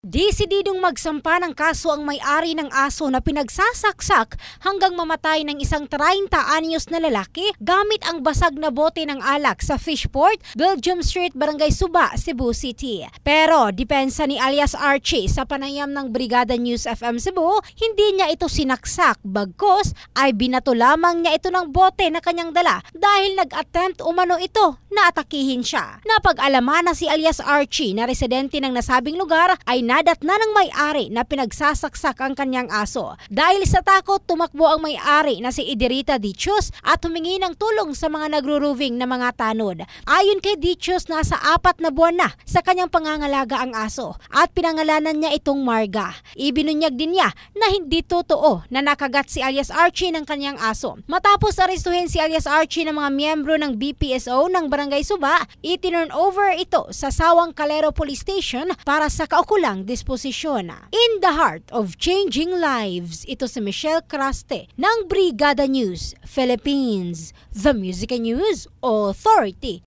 Desididong magsampa ng kaso ang may-ari ng aso na pinagsasaksak hanggang mamatay ng isang 30 anyos na lalaki gamit ang basag na bote ng alak sa Fishport, Belgium Street, Barangay Suba, Cebu City. Pero depensa ni alias Archie sa panayam ng Brigada News FM Cebu, hindi niya ito sinaksak, bagkos ay binato lamang niya ito ng bote na kanyang dala dahil nag-attempt umano ito na atakihin siya. Napag-alaman na si alias Archie na residente ng nasabing lugar ay nadatna ng may-ari na pinagsasaksak ang kanyang aso. Dahil sa takot, tumakbo ang may-ari na si Iderita Dicios at humingi ng tulong sa mga nagro-roving na mga tanod. Ayon kay Dicios, nasa 4 na buwan na sa kanyang pangangalaga ang aso at pinangalanan niya itong Marga. Ibinunyag din niya na hindi totoo na nakagat si alias Archie ng kanyang aso. Matapos arestuhin si alias Archie ng mga miyembro ng BPSO ng Barangay Suba, itinurn over ito sa Sawang Calero Police Station para sa kaukulang disposisyon. In the heart of changing lives, ito si Michelle Craste ng Brigada News Philippines, the Music and News Authority.